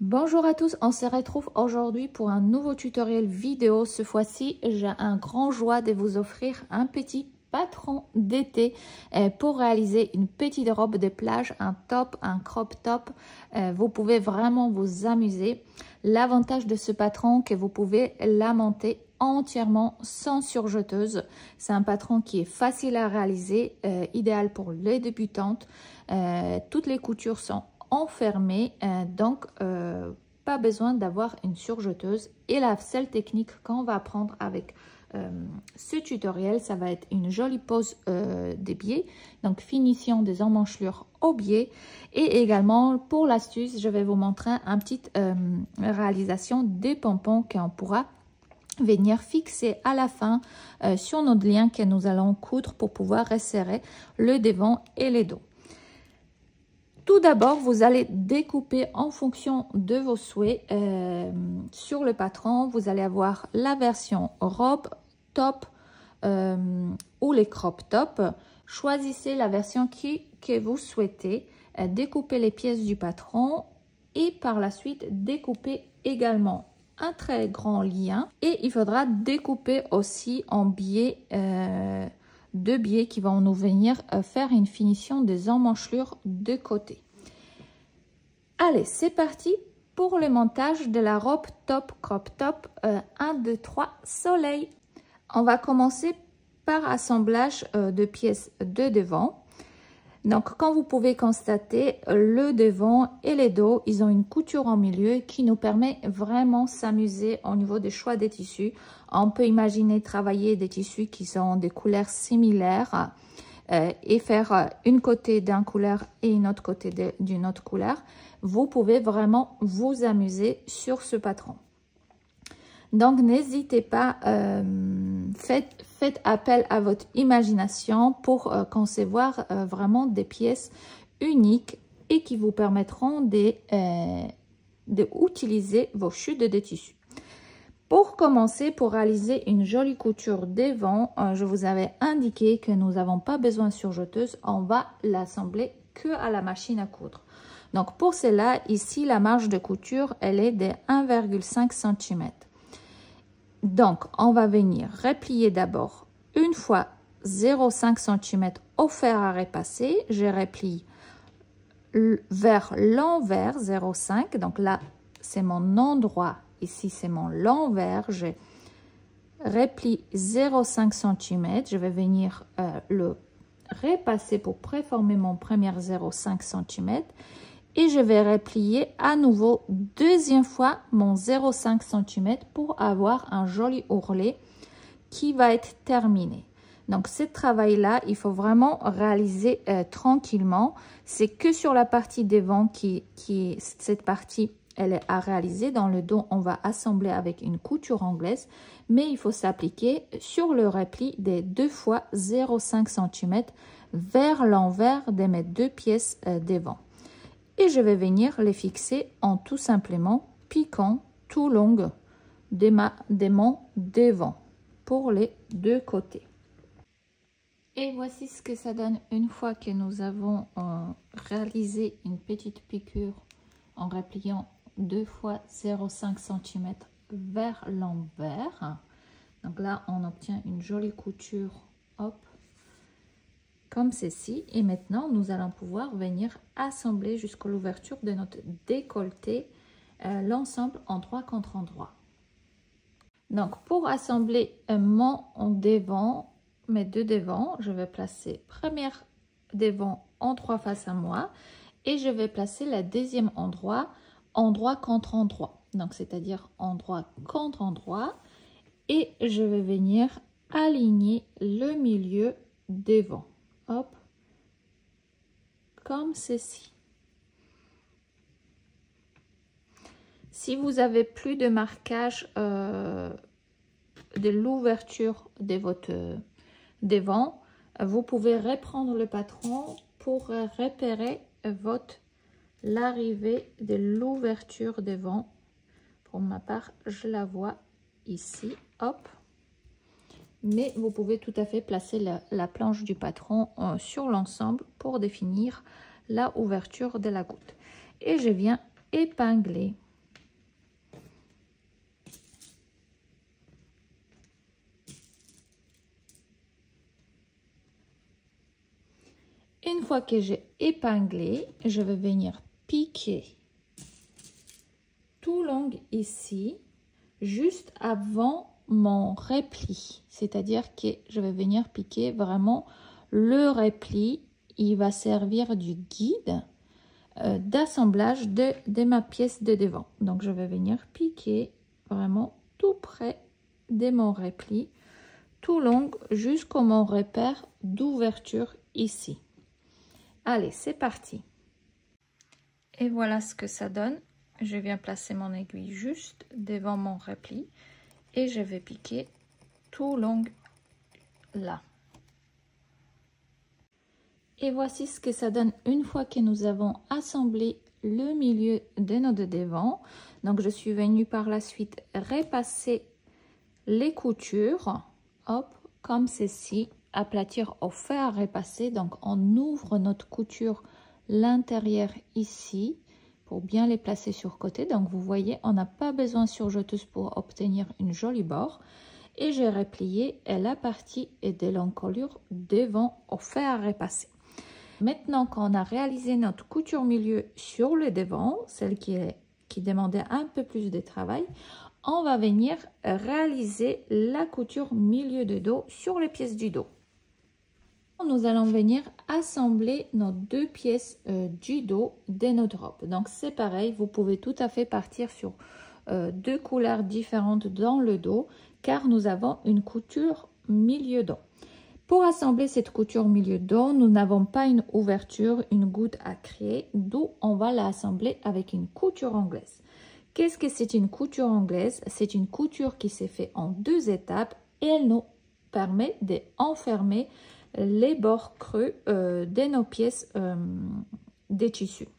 Bonjour à tous, on se retrouve aujourd'hui pour un nouveau tutoriel vidéo. Ce fois-ci, j'ai un grand joie de vous offrir un petit patron d'été pour réaliser une petite robe de plage, un top, un crop top. Vous pouvez vraiment vous amuser. L'avantage de ce patron, que vous pouvez la monter entièrement sans surjeteuse. C'est un patron qui est facile à réaliser, idéal pour les débutantes. Toutes les coutures sont enfermées, donc pas besoin d'avoir une surjeteuse. Et la seule technique qu'on va apprendre avec ce tutoriel, ça va être une jolie pose des biais, donc finition des emmanchelures au biais. Et également pour l'astuce, je vais vous montrer une petite réalisation des pompons qu'on pourra venir fixer à la fin sur notre lien que nous allons coudre pour pouvoir resserrer le devant et les dos. Tout d'abord, vous allez découper en fonction de vos souhaits. Sur le patron, vous allez avoir la version robe, top ou les crop top. Choisissez la version que vous souhaitez. Découpez les pièces du patron et par la suite, découpez également un très grand lien. Et il faudra découper aussi en biais, deux biais qui vont nous venir faire une finition des emmanchelures de côté. Allez, c'est parti pour le montage de la robe top crop top 1, 2, 3 soleil. On va commencer par assemblage de pièces de devant. Donc, comme vous pouvez constater, le devant et les dos, ils ont une couture en milieu qui nous permet vraiment s'amuser au niveau des choix des tissus. On peut imaginer travailler des tissus qui sont des couleurs similaires et faire une côté d'une couleur et une autre côté d'une autre couleur. Vous pouvez vraiment vous amuser sur ce patron. Donc, n'hésitez pas, faites appel à votre imagination pour concevoir vraiment des pièces uniques et qui vous permettront d'utiliser vos chutes de tissus. Pour commencer, pour réaliser une jolie couture devant, je vous avais indiqué que nous n'avons pas besoin de surjeteuse, on va l'assembler que à la machine à coudre. Donc, pour cela, ici, la marge de couture, elle est de 1,5 cm. Donc, on va venir replier d'abord une fois 0,5 cm au fer à repasser. Je replie vers l'envers 0,5. Donc là, c'est mon endroit. Ici, c'est mon l'envers. Je replie 0,5 cm. Je vais venir le repasser pour préformer mon premier 0,5 cm. Et je vais replier à nouveau deuxième fois mon 0,5 cm pour avoir un joli ourlet qui va être terminé. Donc, ce travail-là, il faut vraiment réaliser tranquillement. C'est que sur la partie devant cette partie, elle est à réaliser. Dans le dos, on va assembler avec une couture anglaise. Mais il faut s'appliquer sur le repli des 2 fois 0,5 cm vers l'envers de mes deux pièces devant. Et je vais venir les fixer en tout simplement piquant tout long de mon devant pour les deux côtés. Et voici ce que ça donne une fois que nous avons réalisé une petite piqûre en repliant 2 fois 0,5 cm vers l'envers. Donc là, on obtient une jolie couture, hop, comme ceci. Et maintenant, nous allons pouvoir venir assembler jusqu'à l'ouverture de notre décolleté l'ensemble endroit contre endroit. Donc, pour assembler mon devant, mes deux devants, je vais placer première devant endroit face à moi et je vais placer la deuxième endroit contre endroit. Donc, c'est-à-dire endroit contre endroit et je vais venir aligner le milieu devant. Hop, comme ceci. Si vous avez plus de marquage de l'ouverture de votre devant, vous pouvez reprendre le patron pour repérer l'arrivée de l'ouverture devant. Pour ma part, je la vois ici, hop. Mais vous pouvez tout à fait placer la planche du patron sur l'ensemble pour définir la ouverture de la goutte. Et je viens épingler fois que j'ai épinglé, je vais venir piquer tout long ici, juste avant mon repli. C'est-à-dire que je vais venir piquer vraiment le repli. Il va servir du guide d'assemblage de ma pièce de devant. Donc, je vais venir piquer vraiment tout près de mon repli, tout long jusqu'au mon repère d'ouverture ici. Allez, c'est parti. Et voilà ce que ça donne. Je viens placer mon aiguille juste devant mon repli et je vais piquer tout long là. Et voici ce que ça donne une fois que nous avons assemblé le milieu de nos deux devants. Donc, je suis venue par la suite repasser les coutures, hop, comme ceci, aplatir au fer à repasser. Donc, on ouvre notre couture l'intérieur ici pour bien les placer sur côté. Donc, vous voyez, on n'a pas besoin de surjeteuse pour obtenir une jolie bord. Et j'ai replié la partie de l'encolure devant au fer à repasser. Maintenant qu'on a réalisé notre couture milieu sur le devant, celle qui demandait un peu plus de travail, on va venir réaliser la couture milieu de dos sur les pièces du dos. Nous allons venir assembler nos deux pièces du dos de notre robe. Donc c'est pareil, vous pouvez tout à fait partir sur deux couleurs différentes dans le dos, car nous avons une couture milieu dos. Pour assembler cette couture milieu dos, nous n'avons pas une ouverture, une goutte à créer, d'où on va l'assembler avec une couture anglaise. Qu'est-ce que c'est une couture anglaise? C'est une couture qui s'est faite en deux étapes et elle nous permet d'enfermer les bords creux de nos pièces des tissus.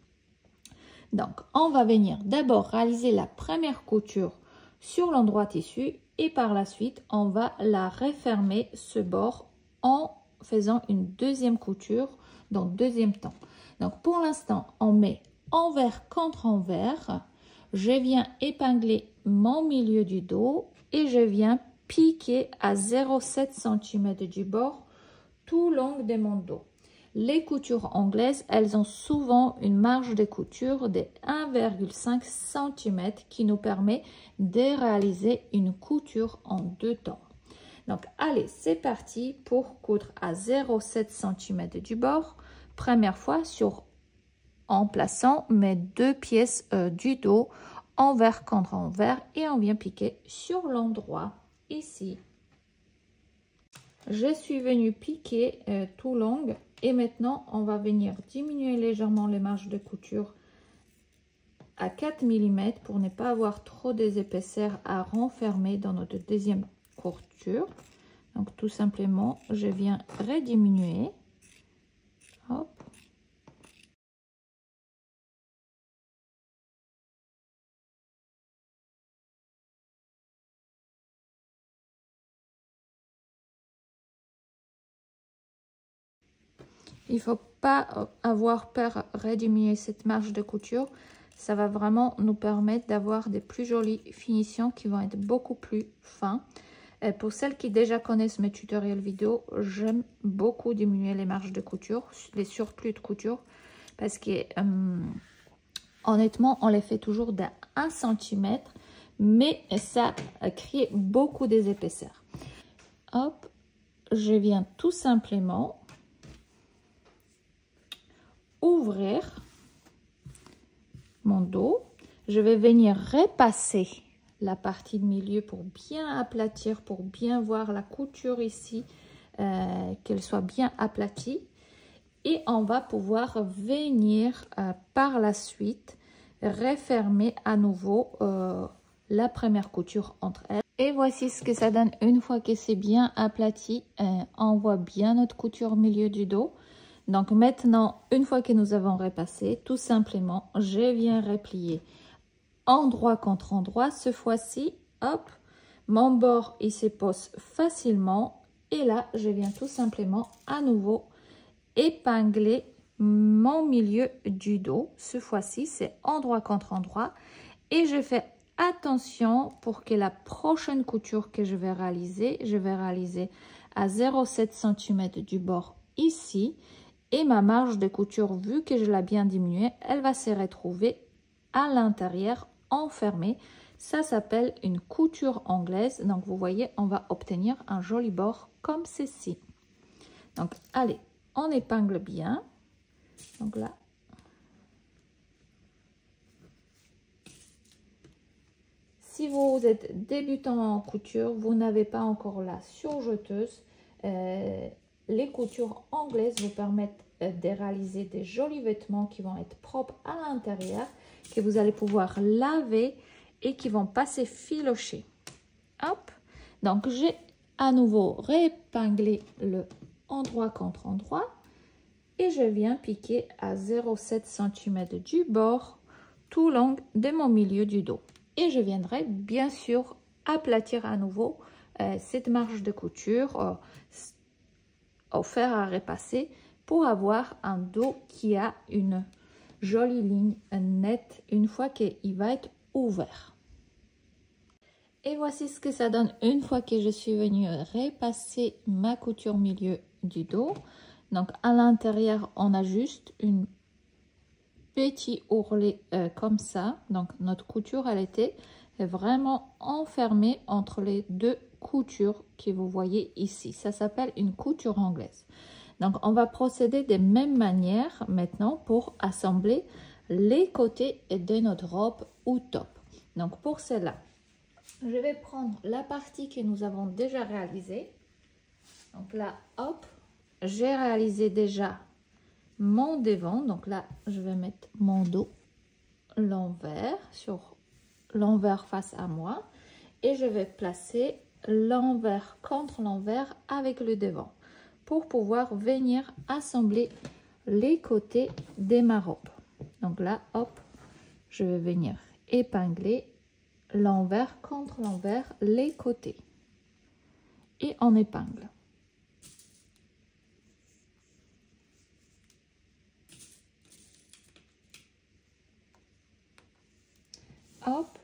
Donc, on va venir d'abord réaliser la première couture sur l'endroit tissu et par la suite, on va la refermer ce bord en faisant une deuxième couture dans le deuxième temps. Donc, pour l'instant, on met envers contre envers. Je viens épingler mon milieu du dos et je viens piquer à 0,7 cm du bord tout long de mon dos. Les coutures anglaises, elles ont souvent une marge de couture de 1,5 cm qui nous permet de réaliser une couture en deux temps. Donc, allez, c'est parti pour coudre à 0,7 cm du bord. Première fois en plaçant mes deux pièces du dos envers contre envers et on vient piquer sur l'endroit ici. Je suis venue piquer tout long et maintenant on va venir diminuer légèrement les marges de couture à 4 mm pour ne pas avoir trop d'épaisseur à renfermer dans notre deuxième couture. Donc tout simplement je viens rediminuer. Hop. Il ne faut pas avoir peur de rediminuer cette marge de couture. Ça va vraiment nous permettre d'avoir des plus jolies finitions qui vont être beaucoup plus fins. Et pour celles qui déjà connaissent mes tutoriels vidéo, j'aime beaucoup diminuer les marges de couture, les surplus de couture, parce que honnêtement, on les fait toujours d'1 cm, mais ça crée beaucoup d'épaisseur. Hop, je viens tout simplement ouvrir mon dos. Je vais venir repasser la partie de milieu pour bien aplatir, pour bien voir la couture ici, qu'elle soit bien aplatie. Et on va pouvoir venir par la suite refermer à nouveau la première couture entre elles. Et voici ce que ça donne une fois que c'est bien aplati. On voit bien notre couture au milieu du dos. Donc maintenant, une fois que nous avons repassé, tout simplement, je viens replier endroit contre endroit. Ce fois-ci, hop, mon bord il se pose facilement. Et là, je viens tout simplement à nouveau épingler mon milieu du dos. Ce fois-ci, c'est endroit contre endroit. Et je fais attention pour que la prochaine couture que je vais réaliser à 0,7 cm du bord ici. Et ma marge de couture, vu que je l'ai bien diminuée, elle va se retrouver à l'intérieur enfermée. Ça s'appelle une couture anglaise. Donc vous voyez, on va obtenir un joli bord comme ceci. Donc allez, on épingle bien. Donc là, si vous êtes débutant en couture, vous n'avez pas encore la surjeteuse, les coutures anglaises vous permettent de réaliser des jolis vêtements qui vont être propres à l'intérieur, que vous allez pouvoir laver et qui vont pas se filocher. Hop, donc j'ai à nouveau réépinglé le endroit contre endroit et je viens piquer à 0,7 cm du bord tout le long de mon milieu du dos. Et je viendrai bien sûr aplatir à nouveau cette marge de couture au fer à repasser pour avoir un dos qui a une jolie ligne nette une fois qu'il va être ouvert. Et voici ce que ça donne une fois que je suis venue repasser ma couture milieu du dos. Donc à l'intérieur, on a juste une petit ourlet comme ça. Donc notre couture, elle était vraiment enfermée entre les deux coutures que vous voyez ici. Ça s'appelle une couture anglaise. Donc on va procéder de même manière maintenant pour assembler les côtés de notre robe ou top. Donc pour cela, je vais prendre la partie que nous avons déjà réalisée. Donc là, hop, j'ai réalisé déjà mon devant. Donc là, je vais mettre mon dos l'envers sur l'envers face à moi et je vais placer l'envers contre l'envers avec le devant pour pouvoir venir assembler les côtés de ma robe. Donc là, hop, je vais venir épingler l'envers contre l'envers, les côtés et on épingle. Hop,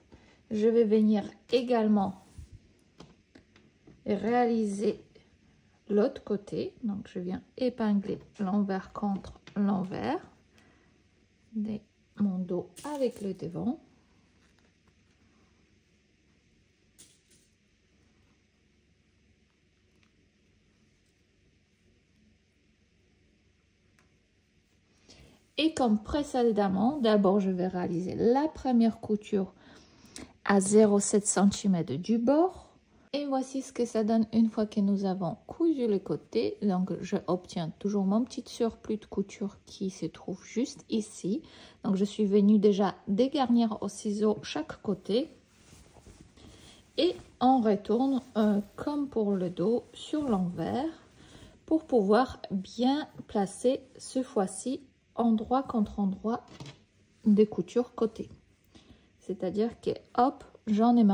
je vais venir également réaliser l'autre côté. Donc je viens épingler l'envers contre l'envers de mon dos avec le devant. Et comme précédemment, d'abord je vais réaliser la première couture à 0,7 cm du bord. Et voici ce que ça donne une fois que nous avons cousu les côtés. Donc je obtiens toujours mon petit surplus de couture qui se trouve juste ici. Donc je suis venue déjà dégarnir au ciseau chaque côté. Et on retourne comme pour le dos sur l'envers pour pouvoir bien placer ce fois-ci endroit contre endroit des coutures côté. C'est-à-dire que hop, j'en ai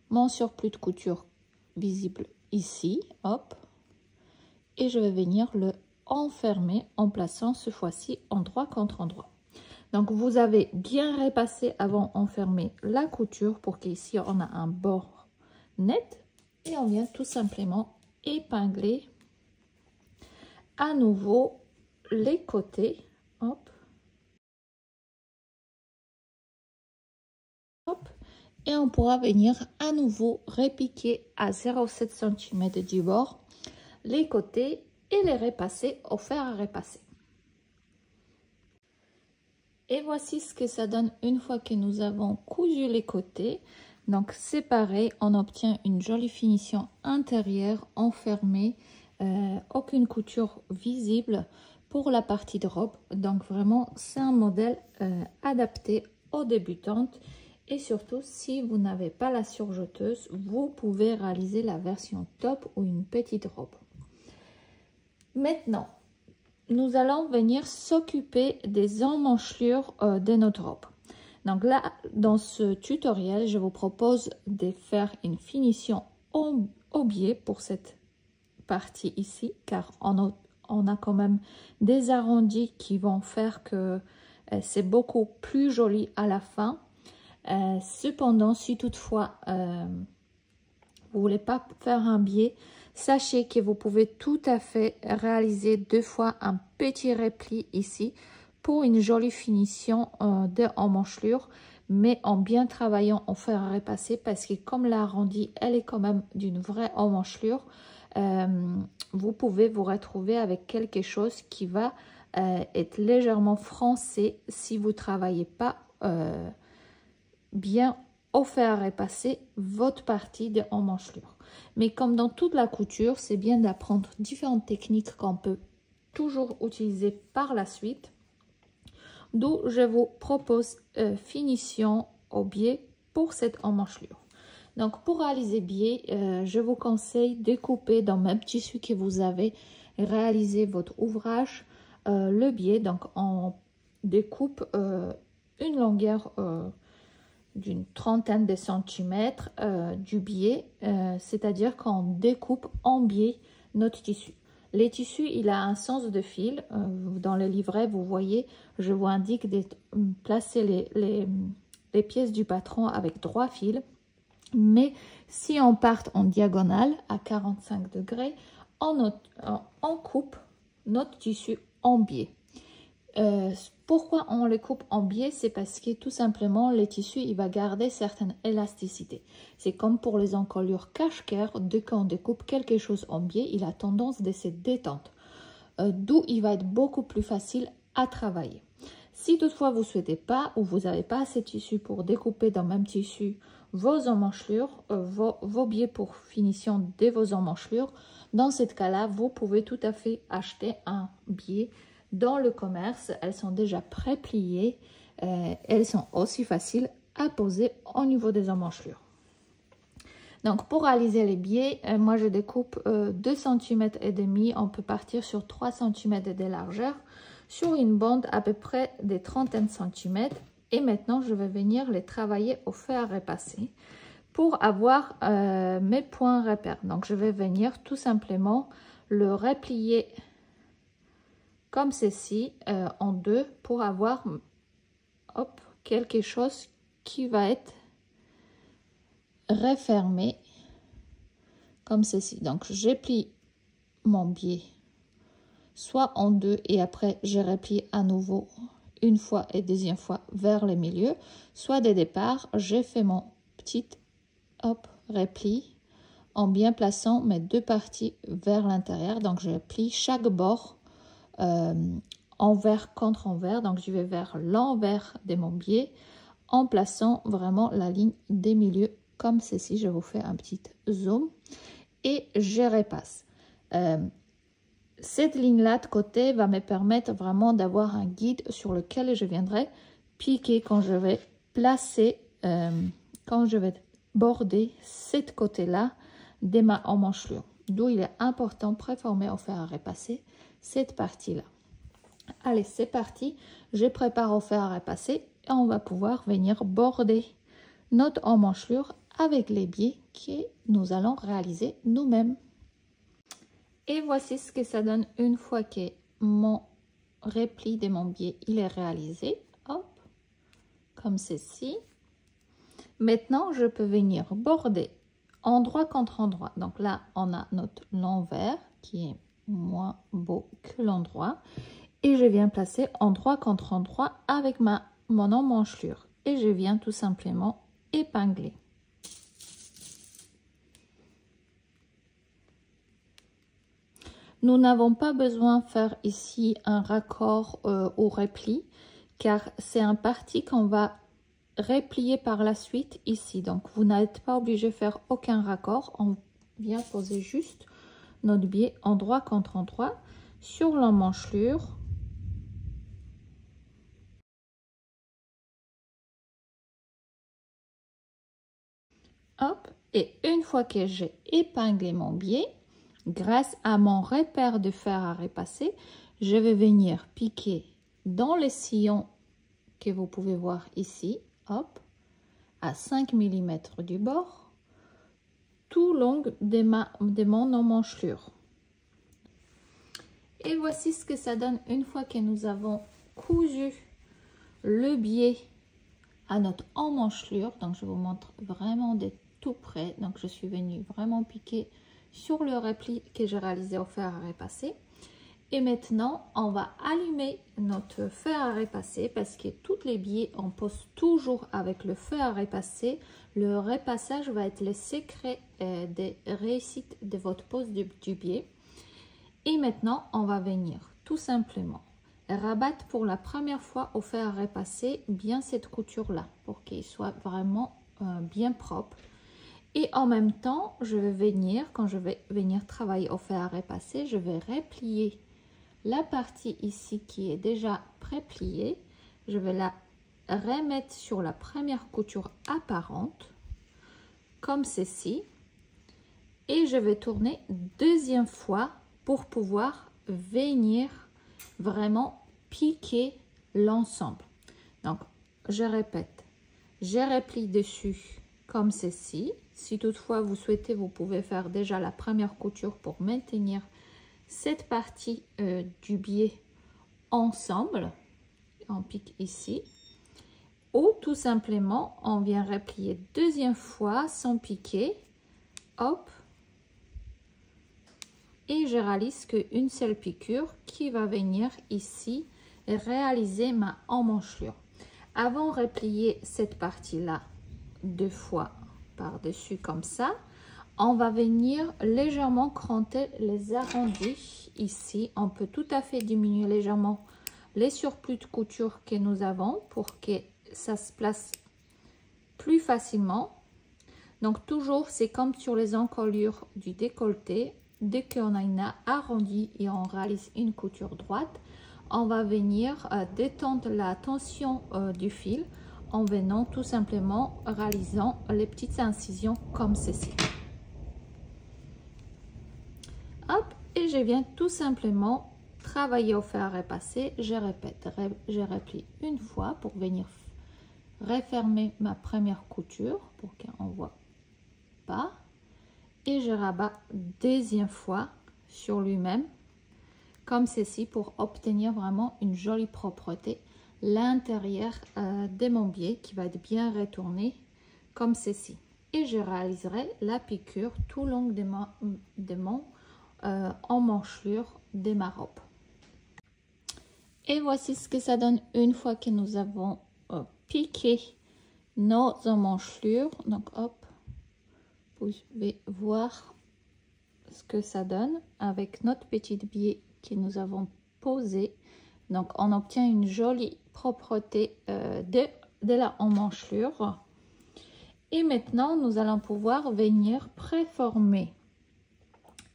mon surplus de couture visible ici, hop, et je vais venir le enfermer en plaçant ce fois-ci endroit contre endroit. Donc vous avez bien repassé avant enfermer la couture pour qu'ici on a un bord net et on vient tout simplement épingler à nouveau les côtés. Hop. Hop. Et on pourra venir à nouveau repiquer à 0,7 cm du bord les côtés et les repasser au fer à repasser. Et voici ce que ça donne une fois que nous avons cousu les côtés. Donc c'est pareil, on obtient une jolie finition intérieure enfermée, aucune couture visible pour la partie de robe. Donc vraiment c'est un modèle adapté aux débutantes et surtout si vous n'avez pas la surjeteuse, vous pouvez réaliser la version top ou une petite robe. Maintenant, nous allons venir s'occuper des emmanchelures de notre robe. Donc là, dans ce tutoriel, je vous propose de faire une finition au biais pour cette partie ici, car on a quand même des arrondis qui vont faire que c'est beaucoup plus joli à la fin. Cependant, si toutefois vous voulez pas faire un biais, Sachez que vous pouvez tout à fait réaliser 2 fois un petit repli ici pour une jolie finition de emmanchelure, mais en bien travaillant en fer à repasser, parce que comme l'arrondi, elle est quand même d'une vraie emmanchelure, vous pouvez vous retrouver avec quelque chose qui va être légèrement froncé si vous ne travaillez pas bien au fer à repasser votre partie de emmanchelure. Mais comme dans toute la couture, c'est bien d'apprendre différentes techniques qu'on peut toujours utiliser par la suite. D'où je vous propose finition au biais pour cette emmanchelure. Donc pour réaliser biais, je vous conseille de couper dans le même tissu que vous avez réalisé votre ouvrage le biais. Donc on découpe une longueur d'une trentaine de centimètres du biais, c'est-à-dire qu'on découpe en biais notre tissu. Les tissus, il a un sens de fil. Dans le livret, vous voyez, je vous indique de placer les pièces du patron avec 3 fils. Mais si on part en diagonale à 45 degrés, on coupe notre tissu en biais. Pourquoi on le coupe en biais? C'est parce que tout simplement le tissu il va garder certaine élasticité. C'est comme pour les encolures cache-cœur, dès qu'on découpe quelque chose en biais, il a tendance de se détendre, d'où il va être beaucoup plus facile à travailler. Si toutefois vous ne souhaitez pas ou vous n'avez pas assez de tissu pour découper dans le même tissu vos emmanchelures, vos biais pour finition de vos emmanchelures, dans ce cas-là, vous pouvez tout à fait acheter un biais dans le commerce. Elles sont déjà pré-pliées, elles sont aussi faciles à poser au niveau des emmanchelures. Donc pour réaliser les biais, moi je découpe 2 cm et demi, on peut partir sur 3 cm de largeur sur une bande à peu près des trentaines de centimètres. Et maintenant je vais venir les travailler au fer à repasser pour avoir mes points repères. Donc je vais venir tout simplement le replier comme ceci en 2 pour avoir quelque chose qui va être refermé comme ceci. Donc je plie mon biais soit en 2 et après je replie à nouveau une fois et deuxième fois vers le milieu, soit de départ je fais mon petit repli en bien plaçant mes 2 parties vers l'intérieur. Donc je plie chaque bord envers contre envers, donc je vais vers l'envers de mon biais en plaçant vraiment la ligne des milieux comme ceci. Je vous fais un petit zoom et je repasse. Cette ligne là de côté va me permettre vraiment d'avoir un guide sur lequel je viendrai piquer quand je vais placer, quand je vais border cette côté là de ma emmanchelure, d'où il est important préformer au fer à repasser cette partie là. Allez, c'est parti, je prépare au fer à repasser et on va pouvoir venir border notre emmanchelure avec les biais que nous allons réaliser nous-mêmes. Et voici ce que ça donne une fois que mon repli de mon biais il est réalisé, hop, comme ceci. Maintenant je peux venir border endroit contre endroit. Donc là on a notre l'envers qui est moins beau que l'endroit et je viens placer endroit contre endroit avec mon emmanchelure et je viens tout simplement épingler. Nous n'avons pas besoin de faire ici un raccord au repli car c'est un parti qu'on va replier par la suite ici. Donc vous n'êtes pas obligé de faire aucun raccord, on vient poser juste notre biais endroit contre endroit sur l'emmanchelure. Hop, et une fois que j'ai épinglé mon biais, grâce à mon repère de fer à repasser, je vais venir piquer dans les sillons que vous pouvez voir ici, hop, à 5 mm du bord, tout long de mon emmanchelure. Et voici ce que ça donne une fois que nous avons cousu le biais à notre emmanchelure. Donc je vous montre vraiment de tout près. Donc je suis venue vraiment piquer sur le repli que j'ai réalisé au fer à repasser. Et maintenant, on va allumer notre fer à repasser parce que toutes les billets, on pose toujours avec le fer à repasser. Le repassage va être le secret de réussite de votre pose du billet. Et maintenant, on va venir tout simplement rabattre pour la première fois au fer à repasser bien cette couture-là pour qu'il soit vraiment bien propre. Et en même temps, je vais venir, quand je vais venir travailler au fer à repasser, je vais replier la partie ici qui est déjà pré-pliée. Je vais la remettre sur la première couture apparente, comme ceci. Et je vais tourner deuxième fois pour pouvoir venir vraiment piquer l'ensemble. Donc, je répète, je replie dessus comme ceci. Si toutefois vous souhaitez, vous pouvez faire déjà la première couture pour maintenir cette partie du biais ensemble. On pique ici. Ou tout simplement, on vient replier deuxième fois sans piquer. Hop. Et je réalise qu'une seule piqûre qui va venir ici et réaliser ma emmanchure. Avant de replier cette partie-là deux fois par-dessus comme ça, on va venir légèrement cranter les arrondis ici. On peut tout à fait diminuer légèrement les surplus de couture que nous avons pour que ça se place plus facilement. Donc toujours, c'est comme sur les encolures du décolleté. Dès qu'on a une arrondie et on réalise une couture droite, on va venir détendre la tension du fil en venant tout simplement réalisant les petites incisions comme ceci. Hop, et je viens tout simplement travailler au fer à repasser. Je répète, je replie une fois pour venir refermer ma première couture pour qu'on ne voit pas. Et je rabats deuxième fois sur lui-même comme ceci pour obtenir vraiment une jolie propreté. L'intérieur de mon biais qui va être bien retourné comme ceci. Et je réaliserai la piqûre tout le long de mon emmanchure de ma robe. Et voici ce que ça donne une fois que nous avons piqué nos emmanchure. Donc hop, vous pouvez voir ce que ça donne avec notre petite biais que nous avons posé. Donc on obtient une jolie propreté de la emmanchure. Et maintenant nous allons pouvoir venir préformer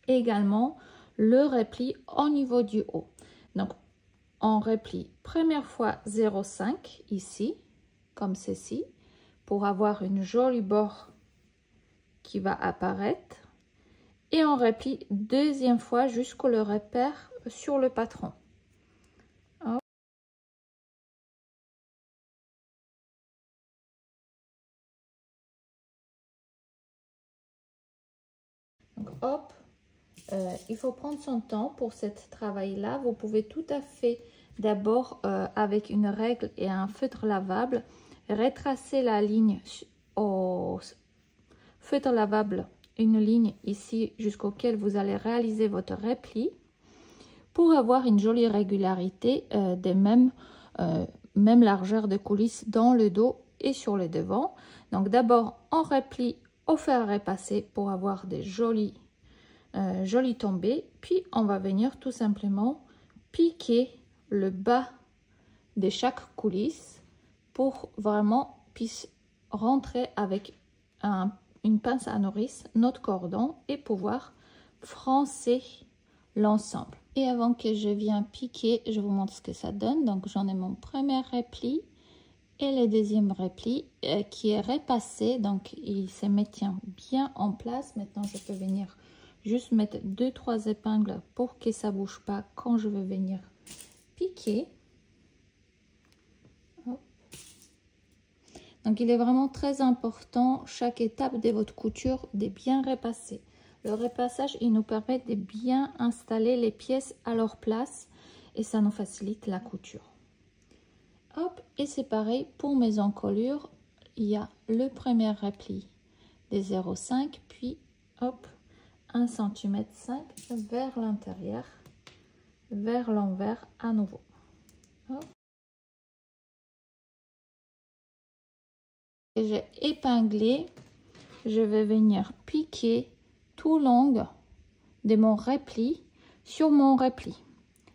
également le repli au niveau du haut. Donc on replie première fois 0,5 ici comme ceci pour avoir une jolie bord qui va apparaître, et on replie deuxième fois jusqu'au le repère sur le patron. Hop. Donc, hop. Il faut prendre son temps pour ce travail-là. Vous pouvez tout à fait d'abord avec une règle et un feutre lavable retracer la ligne au feutre lavable, une ligne ici jusqu'auquel vous allez réaliser votre repli pour avoir une jolie régularité des mêmes largeur de coulisses dans le dos et sur le devant. Donc d'abord on replie au fer à repasser pour avoir des jolies tombées, puis on va venir tout simplement piquer le bas de chaque coulisse pour vraiment puisse rentrer avec une pince à nourrice notre cordon et pouvoir froncer l'ensemble. Et avant que je vienne piquer, je vous montre ce que ça donne. Donc j'en ai mon premier repli et le deuxième repli qui est repassé, donc il se maintient bien en place. Maintenant je peux venir juste mettre 2-3 épingles pour que ça bouge pas quand je vais venir piquer. Hop. Donc il est vraiment très important chaque étape de votre couture de bien repasser. Le repassage, il nous permet de bien installer les pièces à leur place et ça nous facilite la couture. Hop, et c'est pareil pour mes encolures. Il y a le premier repli des 0,5, puis hop, 1,5 cm vers l'intérieur, vers l'envers à nouveau. Hop. Et j'ai épinglé, je vais venir piquer tout long de mon repli sur mon repli.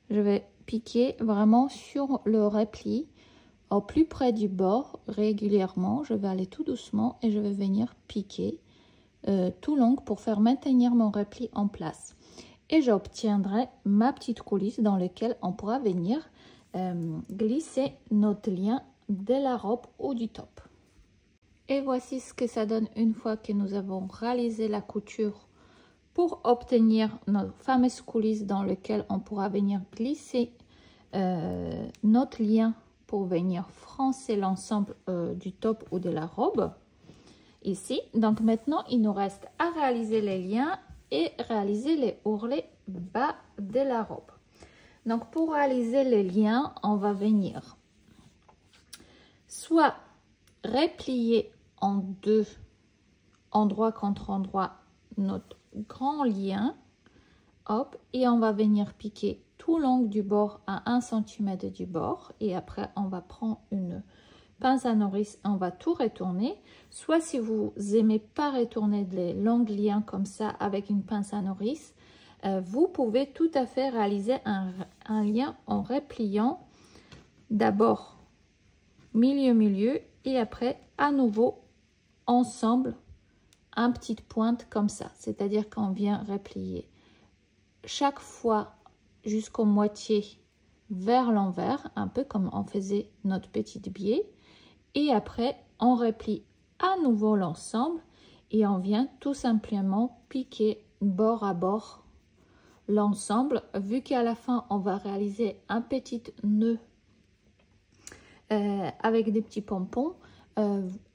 Je vais piquer vraiment sur le repli au plus près du bord régulièrement. Je vais aller tout doucement et je vais venir piquer tout long pour faire maintenir mon repli en place. Et j'obtiendrai ma petite coulisse dans laquelle on pourra venir glisser notre lien de la robe ou du top. Et voici ce que ça donne une fois que nous avons réalisé la couture pour obtenir notre fameuse coulisse dans laquelle on pourra venir glisser notre lien pour venir froncer l'ensemble du top ou de la robe ici. Donc maintenant il nous reste à réaliser les liens et réaliser les ourlets bas de la robe. Donc pour réaliser les liens, on va venir soit replier en deux, endroit contre endroit, notre grand lien, hop, et on va venir piquer tout long du bord à 1 cm du bord, et après on va prendre une pince à nourrice, on va tout retourner. Soit si vous aimez pas retourner les longs liens comme ça avec une pince à nourrice, vous pouvez tout à fait réaliser un lien en repliant d'abord milieu et après à nouveau ensemble un petite pointe comme ça, c'est-à-dire qu'on vient replier chaque fois jusqu'au moitié vers l'envers, un peu comme on faisait notre petit biais, et après on replie à nouveau l'ensemble et on vient tout simplement piquer bord à bord l'ensemble. Vu qu'à la fin on va réaliser un petit nœud avec des petits pompons,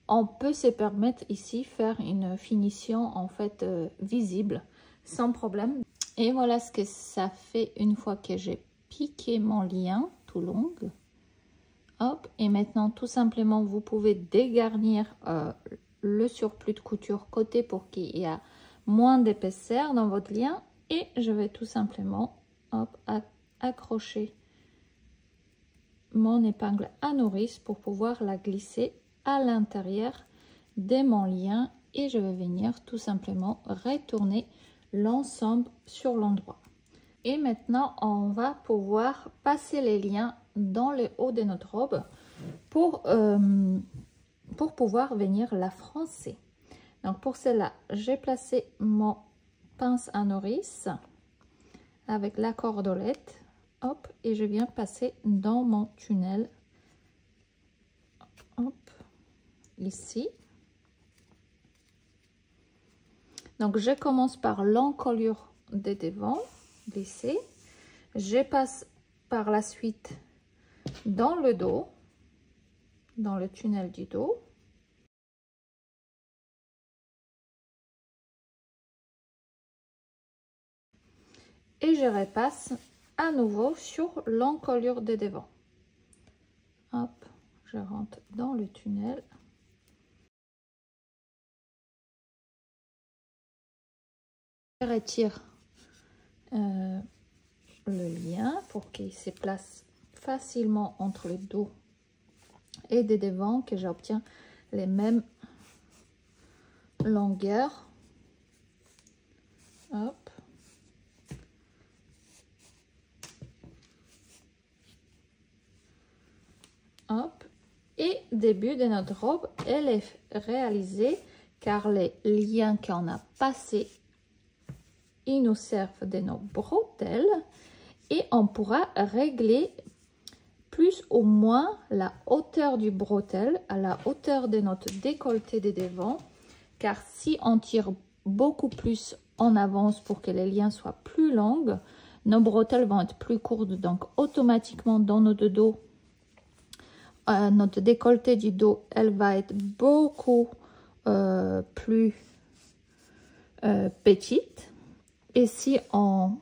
on peut se permettre ici faire une finition en fait visible sans problème. Et voilà ce que ça fait une fois que j'ai piqué mon lien tout long. Hop, et maintenant tout simplement vous pouvez dégarnir le surplus de couture côté pour qu'il y ait moins d'épaisseur dans votre lien, et je vais tout simplement hop, accrocher mon épingle à nourrice pour pouvoir la glisser à l'intérieur de mon lien, et je vais venir tout simplement retourner l'ensemble sur l'endroit. Et maintenant on va pouvoir passer les liens dans le haut de notre robe pour pouvoir venir la froncer. Donc pour cela j'ai placé mon pince à nourrice avec la cordelette, hop, et je viens passer dans mon tunnel, hop, ici. Donc je commence par l'encolure de devant, glisser, je passe par la suite dans le dos, dans le tunnel du dos, et je repasse à nouveau sur l'encolure de devant. Hop, je rentre dans le tunnel. Je retire le lien pour qu'il se place facilement entre le dos et de devant, que j'obtiens les mêmes longueurs. Hop. Hop. Et début de notre robe, elle est réalisée car les liens qu'on a passés, ils nous servent de nos bretelles, et on pourra régler plus ou moins la hauteur du bretelle à la hauteur de notre décolleté de devant, car si on tire beaucoup plus en avance pour que les liens soient plus longs, nos bretelles vont être plus courtes, donc automatiquement dans notre dos, notre décolleté du dos, elle va être beaucoup plus petite. Et si on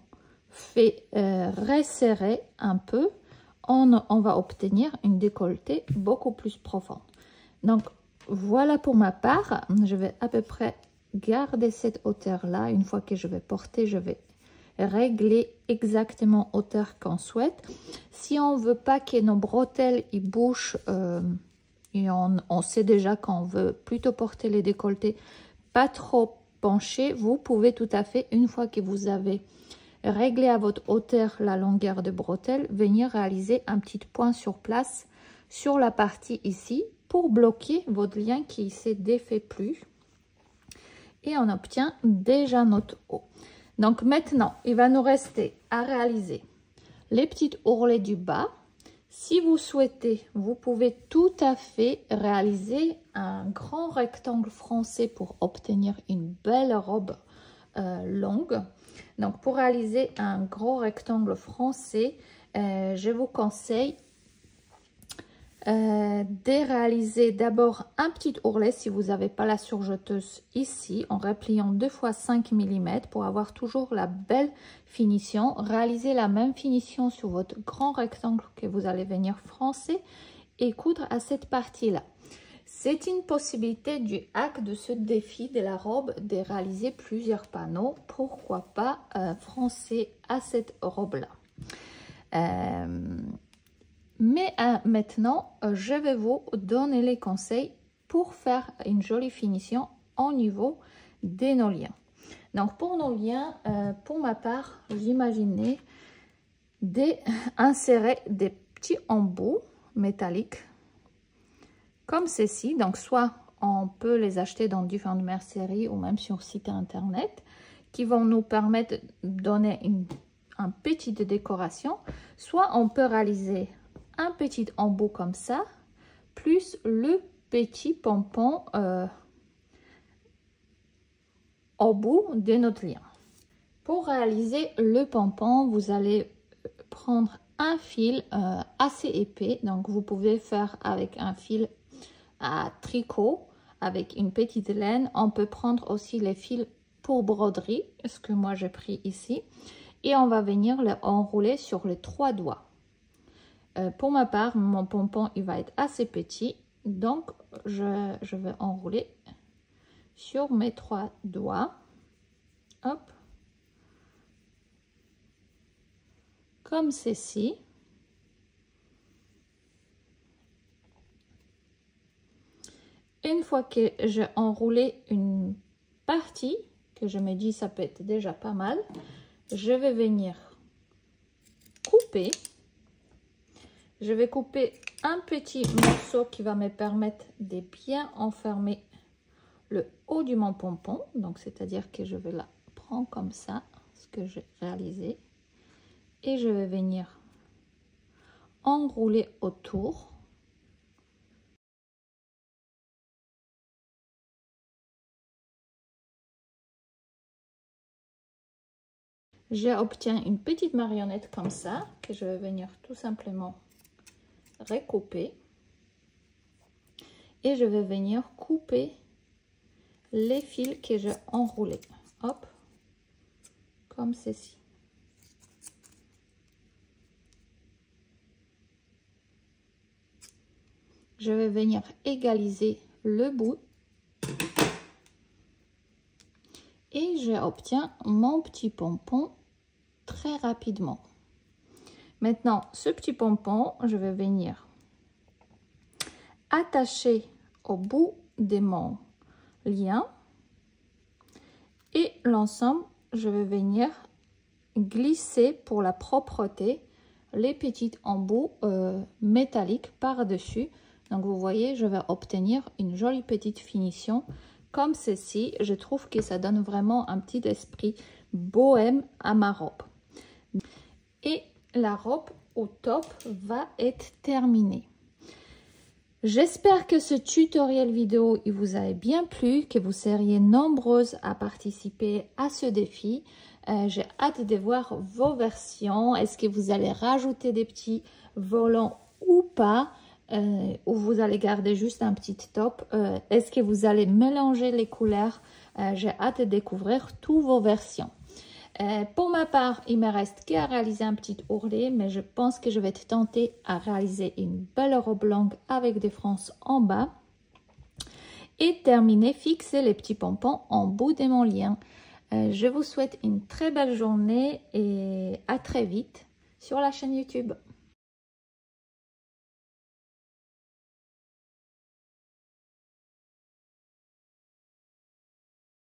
fait resserrer un peu, on va obtenir une décolleté beaucoup plus profonde. Donc voilà pour ma part, je vais à peu près garder cette hauteur là. Une fois que je vais porter, je vais régler exactement hauteur qu'on souhaite. Si on veut pas que nos bretelles ils bougent, et on sait déjà qu'on veut plutôt porter les décolletés pas trop penchés, vous pouvez tout à fait, une fois que vous avez réglé à votre hauteur la longueur de bretelle, venir réaliser un petit point sur place sur la partie ici pour bloquer votre lien qui s'est défait plus, et on obtient déjà notre haut. Donc maintenant, il va nous rester à réaliser les petites ourlets du bas. Si vous souhaitez, vous pouvez tout à fait réaliser un grand rectangle français pour obtenir une belle robe longue. Donc pour réaliser un gros rectangle français, je vous conseille de réaliser d'abord un petit ourlet si vous n'avez pas la surjeteuse ici, en repliant 2 fois 5 mm pour avoir toujours la belle finition. Réalisez la même finition sur votre grand rectangle que vous allez venir froncer et coudre à cette partie là. C'est une possibilité du hack de ce défi de la robe de réaliser plusieurs panneaux. Pourquoi pas froncer à cette robe là. Mais maintenant, je vais vous donner les conseils pour faire une jolie finition au niveau de nos liens. Donc, pour nos liens, pour ma part, j'imaginais d'insérer des petits embouts métalliques comme ceci. Donc, soit on peut les acheter dans différentes merceries ou même sur site internet qui vont nous permettre de donner une petite décoration. Soit on peut réaliser un petit embout comme ça, plus le petit pompon au bout de notre lien. Pour réaliser le pompon, vous allez prendre un fil assez épais. Donc vous pouvez faire avec un fil à tricot, avec une petite laine. On peut prendre aussi les fils pour broderie, ce que moi j'ai pris ici. Et on va venir l'enrouler sur les 3 doigts. Pour ma part, mon pompon il va être assez petit, donc je vais enrouler sur mes 3 doigts. Hop, comme ceci. Une fois que j'ai enroulé une partie, que je me dis ça peut être déjà pas mal, je vais venir couper. Je vais couper un petit morceau qui va me permettre de bien enfermer le haut du mon pompon. Donc, c'est-à-dire que je vais la prendre comme ça, ce que j'ai réalisé. Et je vais venir enrouler autour. J'obtiens une petite marionnette comme ça, que je vais venir tout simplement recouper. Et je vais venir couper les fils que j'ai enroulés. Hop, comme ceci. Je vais venir égaliser le bout. Et j'obtiens mon petit pompon très rapidement. Maintenant, ce petit pompon, je vais venir attacher au bout de mon lien. Et l'ensemble, je vais venir glisser pour la propreté les petits embouts métalliques par-dessus. Donc, vous voyez, je vais obtenir une jolie petite finition comme ceci. Je trouve que ça donne vraiment un petit esprit bohème à ma robe. Et la robe au top va être terminée. J'espère que ce tutoriel vidéo il vous a bien plu, que vous seriez nombreuses à participer à ce défi. J'ai hâte de voir vos versions. Est-ce que vous allez rajouter des petits volants ou pas, ou vous allez garder juste un petit top? Est-ce que vous allez mélanger les couleurs? J'ai hâte de découvrir toutes vos versions. Pour ma part, il me reste qu'à réaliser un petit ourlet, mais je pense que je vais être tentée à réaliser une belle robe longue avec des franges en bas. Et terminer, fixer les petits pompons en bout d'émolien. Je vous souhaite une très belle journée et à très vite sur la chaîne YouTube.